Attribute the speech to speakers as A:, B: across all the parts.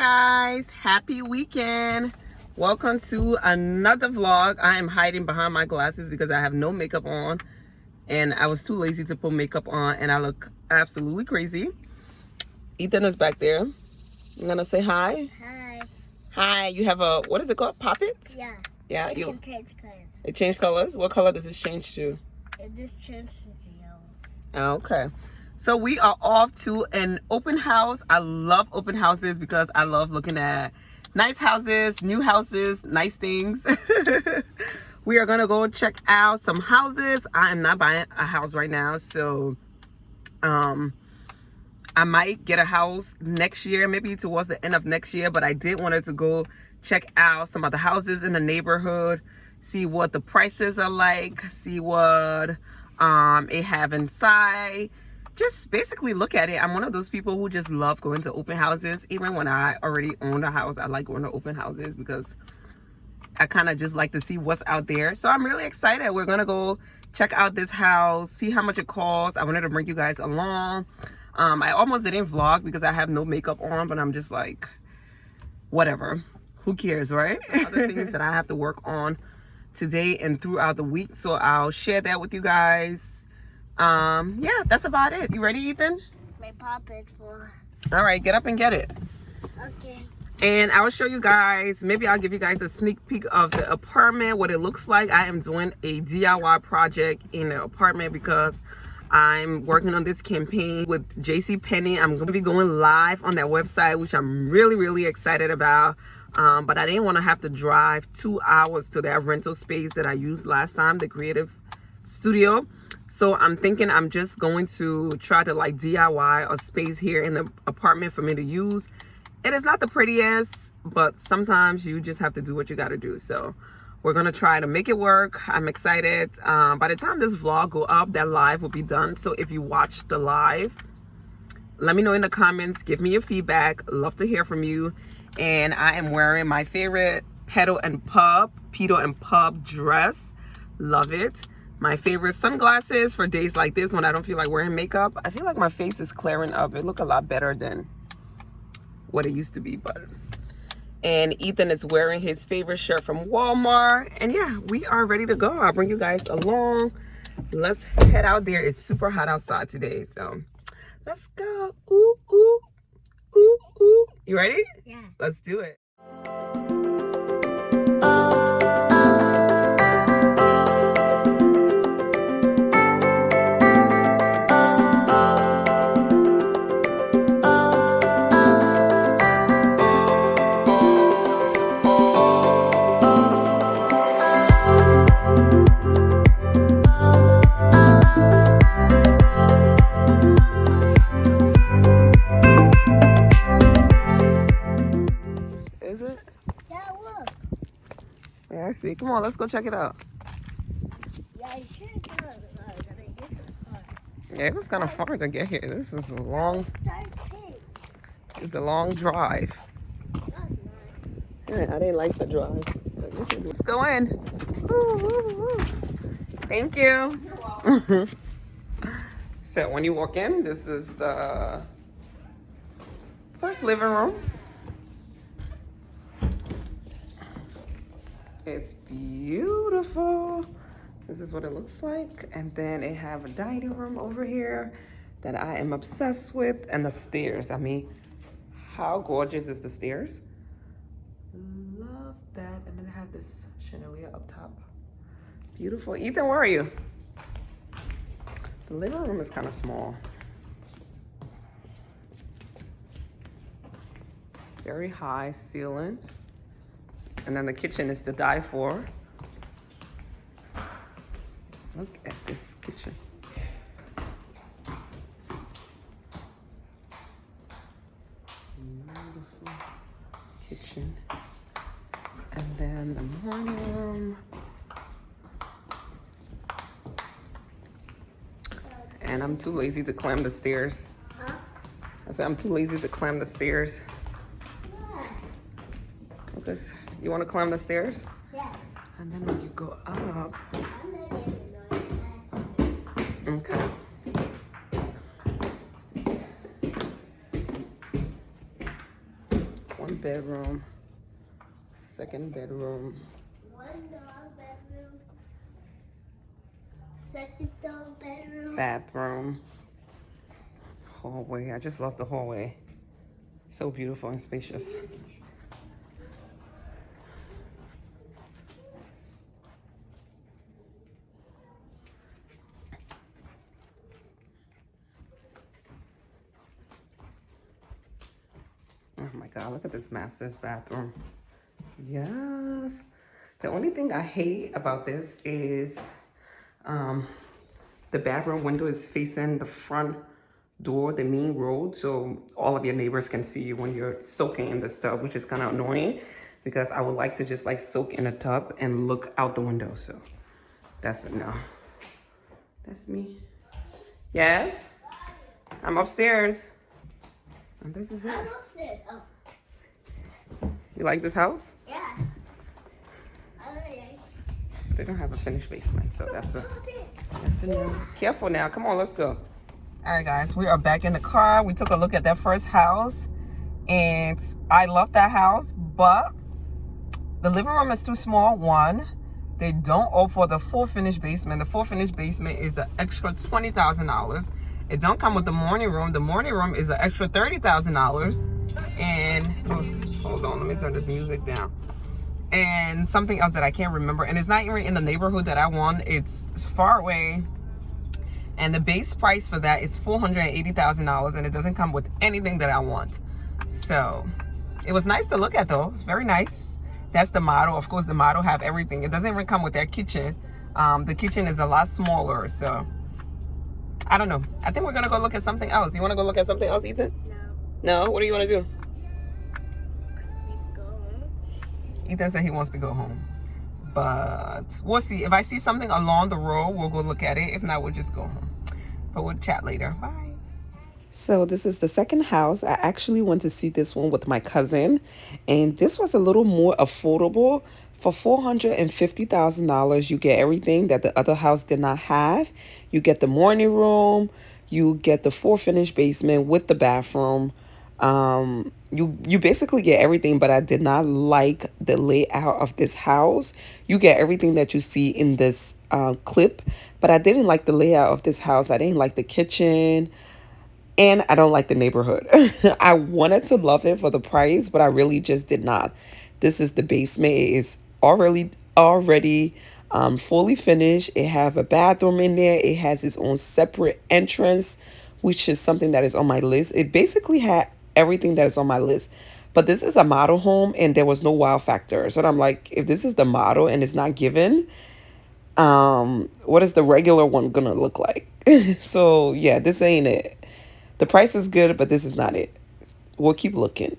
A: guys, happy weekend. Welcome to another vlog. I am hiding behind my glasses because I have no makeup on and I was too lazy to put makeup on and I look absolutely crazy. Ethan is back there. You gonna say hi?
B: Hi.
A: Hi. You have a, what is it called? Poppets?
B: Yeah.
A: Yeah.
B: It can change colors.
A: It changed colors? What color does this change to?
B: It just changes to yellow.
A: Okay. So we are off to an open house. I love open houses because I love looking at nice houses, new houses, nice things. We are going to go check out some houses. I am not buying a house right now. So I might get a house next year, maybe towards the end of next year. But I did want to go check out some of the houses in the neighborhood, see what the prices are like, see what it have inside. Just basically look at it. I'm one of those people who just love going to open houses. Even when I already own a house, I like going to open houses because I kind of just like to see what's out there. So I'm really excited. We're going to go check out this house, see how much it costs. I wanted to bring you guys along. I almost didn't vlog because I have no makeup on, but I'm just like, whatever. Who cares, right? Other things that I have to work on today and throughout the week. So I'll share that with you guys. Yeah, that's about it. You ready, Ethan?
B: My puppet for.
A: All right, get up and get it.
B: Okay.
A: And I will show you guys, maybe I'll give you guys a sneak peek of the apartment, what it looks like. I am doing a DIY project in the apartment because I'm working on this campaign with JCPenney. I'm going to be going live on that website, which I'm really excited about. But I didn't want to have to drive 2 hours to that rental space that I used last time, the creative studio. So I'm thinking I'm just going to try to like DIY a space here in the apartment for me to use. It is not the prettiest, but sometimes you just have to do what you got to do. So we're going to try to make it work. I'm excited. By the time this vlog go up, that live will be done. So if you watch the live, let me know in the comments. Give me your feedback. Love to hear from you. And I am wearing my favorite Pedo and Pub dress. Love it. My favorite sunglasses for days like this when I don't feel like wearing makeup. I feel like my face is clearing up. It look a lot better than what it used to be. And Ethan is wearing his favorite shirt from Walmart. And yeah, we are ready to go. I'll bring you guys along. Let's head out there. It's super hot outside today. So let's go. Ooh, ooh, ooh, ooh. You ready?
B: Yeah.
A: Let's do it. Is it?
B: Yeah, look.
A: Yeah, I see. Come on, let's go check it out.
B: Yeah, I should go.
A: Yeah, it was kind of far to get here. This is a long,
B: Start pink.
A: it's a long drive.
B: That's nice.
A: Yeah, I didn't like the drive. Let's go in. Woo, woo, woo. Thank you.
B: You're welcome.
A: So when you walk in, this is the first living room. It's beautiful. This is what it looks like. And then it have a dining room over here that I am obsessed with. And the stairs. I mean, how gorgeous is the stairs? Love that. And then I have this chandelier up top. Beautiful. Ethan, where are you? The living room is kind of small. Very high ceiling. And then the kitchen is to die for. Look at this kitchen. Beautiful kitchen. And then the morning room. And I'm too lazy to climb the stairs.
B: Huh?
A: I said I'm too lazy to climb the stairs.
B: Yeah.
A: Because you want to climb the stairs?
B: Yeah.
A: And then when you go up,
B: I'm not even going
A: okay. One bedroom. Second bedroom.
B: One dog bedroom. Second dog bedroom.
A: Bathroom. Hallway. I just love the hallway. So beautiful and spacious. Oh my God, look at this master's bathroom. Yes. The only thing I hate about this is the bathroom window is facing the front door, the main road, so all of your neighbors can see you when you're soaking in the tub, which is kind of annoying because I would like to just like soak in a tub and look out the window. So that's a no. That's me. Yes, I'm upstairs. And this is it.
B: I'm upstairs. Oh,
A: You like this house?
B: yeah. Alright.
A: They don't have a finished basement, so that's a no. Careful now. Come on, let's go. All right, guys, we are back in the car. We took a look at that first house, and I love that house, but the living room is too small. One, they don't offer the full finished basement. The full finished basement is an extra $20,000. It don't come with the morning room. The morning room is an extra $30,000. And hold on, let me turn this music down. And something else that I can't remember, and it's not even in the neighborhood that I want. It's far away, and the base price for that is $480,000, and it doesn't come with anything that I want. So it was nice to look at, though. It's very nice. That's the model. Of course, the model have everything. It doesn't even come with their kitchen. The kitchen is a lot smaller, so I don't know. I think we're gonna go look at something else. You want to go look at something else, Ethan? No. What do you want to do? Ethan said he wants to go home, but we'll see. If I see something along the road, we'll go look at it. If not, we'll just go home, but we'll chat later. Bye. So this is the second house. I actually went to see this one with my cousin, and this was a little more affordable. For $450,000, you get everything that the other house did not have. You get the morning room, you get the full finished basement with the bathroom. You basically get everything, but I did not like the layout of this house. You get everything that you see in this clip, but I didn't like the layout of this house. I didn't like the kitchen, and I don't like the neighborhood. I wanted to love it for the price, but I really just did not. This is the basement. It is already fully finished. It have a bathroom in there. It has its own separate entrance, which is something that is on my list. It basically had everything that is on my list, but this is a model home and there was no wow factor. So I'm like, if this is the model and it's not given, what is the regular one gonna look like? So yeah, this ain't it. The price is good, but this is not it. We'll keep looking.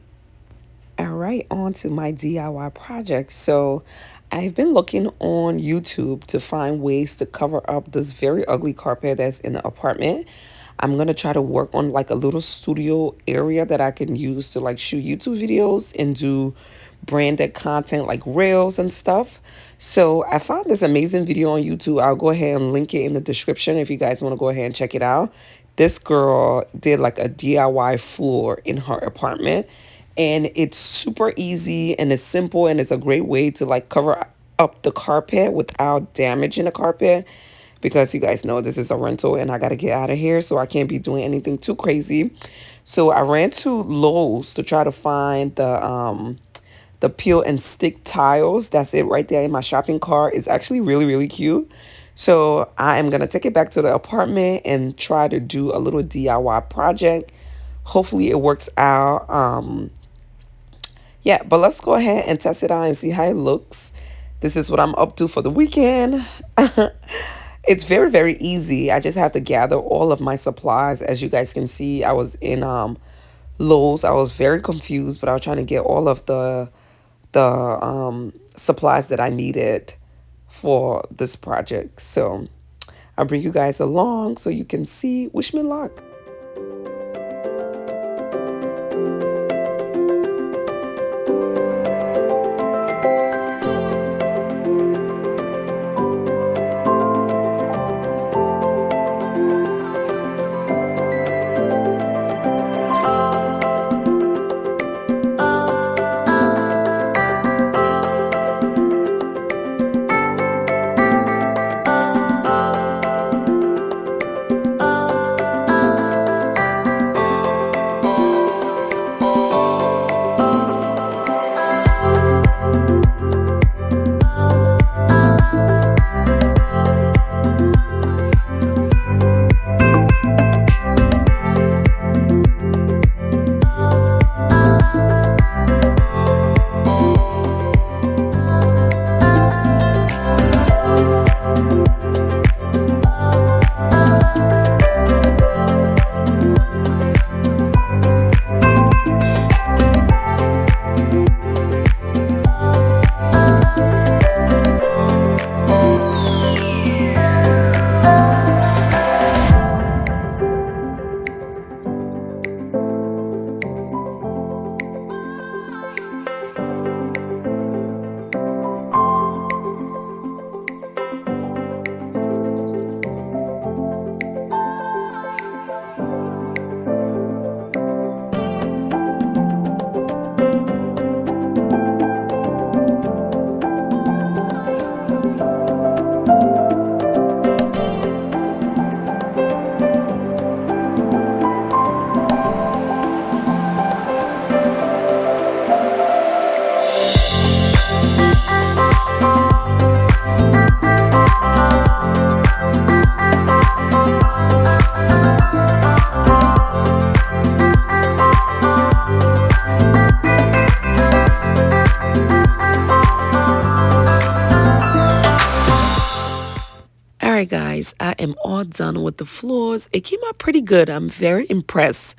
A: All right, on to my DIY project. So I've been looking on YouTube to find ways to cover up this very ugly carpet that's in the apartment. I'm going to try to work on like a little studio area that I can use to like shoot YouTube videos and do branded content like reels and stuff. So I found this amazing video on YouTube. I'll go ahead and link it in the description if you guys want to go ahead and check it out. This girl did like a DIY floor in her apartment, and it's super easy and it's simple, and it's a great way to like cover up the carpet without damaging the carpet, because you guys know this is a rental and I got to get out of here, so I can't be doing anything too crazy. So I ran to Lowe's to try to find the peel and stick tiles. That's it right there in my shopping cart. It's actually really cute. So I am going to take it back to the apartment and try to do a little DIY project. Hopefully it works out. Yeah, but let's go ahead and test it out and see how it looks. This is what I'm up to for the weekend. It's very easy. I just have to gather all of my supplies. As you guys can see, I was in Lowe's. I was very confused, but I was trying to get all of the supplies that I needed for this project. So I'll bring you guys along so you can see. Wish me luck. guys, I am all done with the floors. It came out pretty good. I'm very impressed.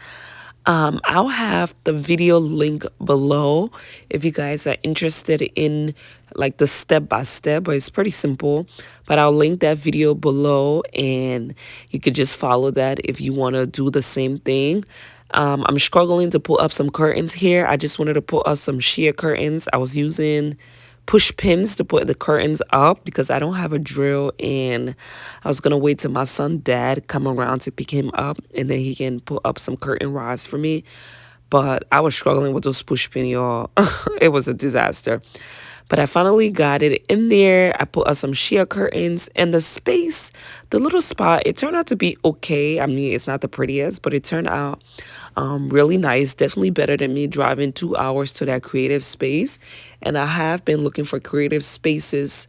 A: I'll have the video link below if you guys are interested in like the step by step, but it's pretty simple. But I'll link that video below and you could just follow that if you want to do the same thing. I'm struggling to pull up some curtains here. I just wanted to pull up some sheer curtains. I was using push pins to put the curtains up because I don't have a drill, and I was gonna wait till my son dad come around to pick him up and then he can put up some curtain rods for me. But I was struggling with those push pins, y'all. It was a disaster. But I finally got it in there. I put up some sheer curtains, and the space, the little spot, it turned out to be okay. I mean, it's not the prettiest, but it turned out really nice. Definitely better than me driving 2 hours to that creative space. And I have been looking for creative spaces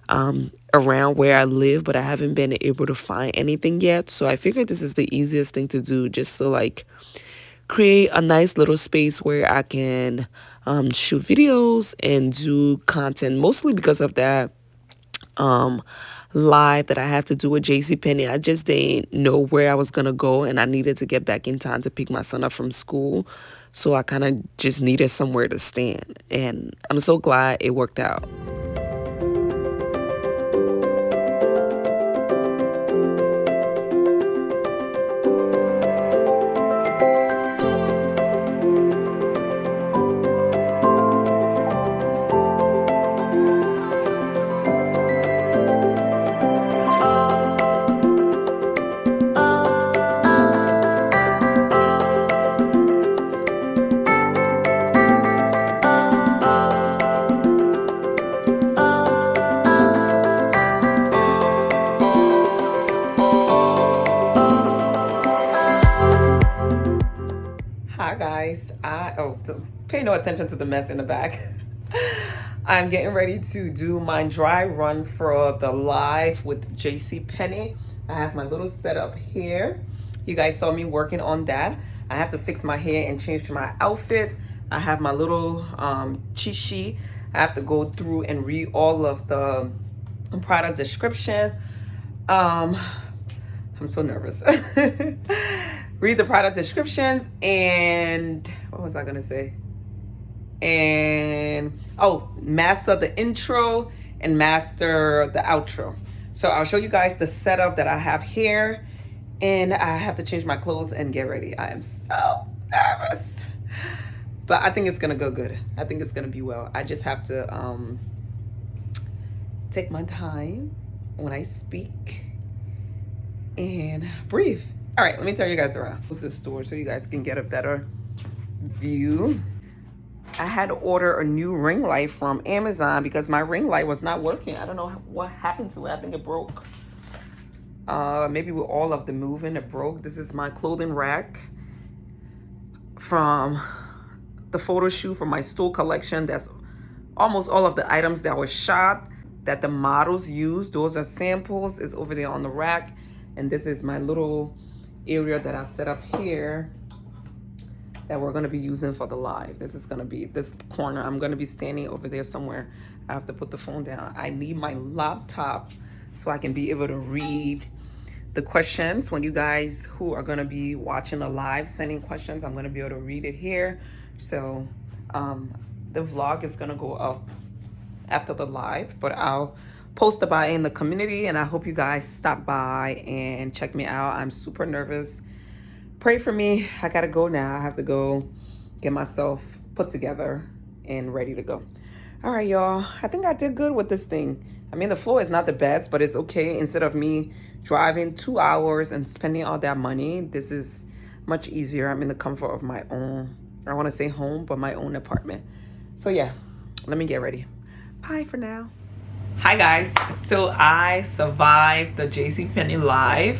A: around where I live, but I haven't been able to find anything yet. So I figured this is the easiest thing to do, just to like create a nice little space where I can shoot videos and do content, mostly because of that live that I have to do with JCPenney. I just didn't know where I was gonna go, and I needed to get back in time to pick my son up from school, so I kind of just needed somewhere to stand, and I'm so glad it worked out. Hi guys, pay no attention to the mess in the back. I'm getting ready to do my dry run for the live with JCPenney. I have my little setup here. You guys saw me working on that. I have to fix my hair and change my outfit. I have my little cheat sheet. I have to go through and read all of the product description. I'm so nervous. Read the product descriptions, and what was I gonna say? And master the intro and master the outro. So I'll show you guys the setup that I have here, and I have to change my clothes and get ready. I am so nervous, but I think it's gonna go good. I think it's gonna be well. I just have to take my time when I speak and breathe. All right, let me turn you guys around. Close the store so you guys can get a better view. I had to order a new ring light from Amazon because my ring light was not working. I don't know what happened to it. I think it broke. Maybe with all of the moving, it broke. This is my clothing rack from the photo shoot for my store collection. That's almost all of the items that were shot that the models used. Those are samples. It's over there on the rack. And this is my little area that I set up here that we're going to be using for the live. This is going to be this corner. I'm going to be standing over there somewhere. I have to put the phone down. I need my laptop so I can be able to read the questions. When you guys who are going to be watching a live sending questions, I'm going to be able to read it here. So the vlog is going to go up after the live, but I'll post about it in the community, and I hope you guys stop by and check me out. I'm super nervous. Pray for me. I gotta go now. I have to go get myself put together and ready to go. All right, y'all. I think I did good with this thing. I mean, the floor is not the best, but it's okay. Instead of me driving 2 hours and spending all that money, this is much easier. I'm in the comfort of my own, I want to say home, but my own apartment. So yeah, let me get ready. Bye for now. Hi guys, so I survived the JCPenney live.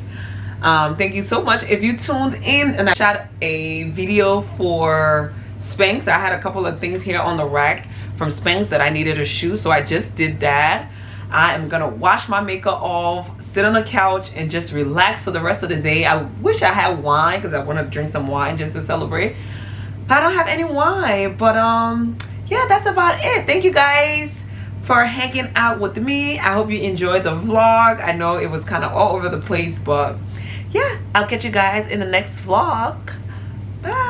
A: Thank you so much if you tuned in, and I shot a video for Spanx. I had a couple of things here on the rack from Spanx that I needed to shoot, so I just did that. I am gonna wash my makeup off, sit on the couch, and just relax for the rest of the day. I wish I had wine because I want to drink some wine just to celebrate. I don't have any wine, but yeah, that's about it. Thank you guys for hanging out with me. I hope you enjoyed the vlog. I know it was kind of all over the place, but yeah, I'll catch you guys in the next vlog. Bye.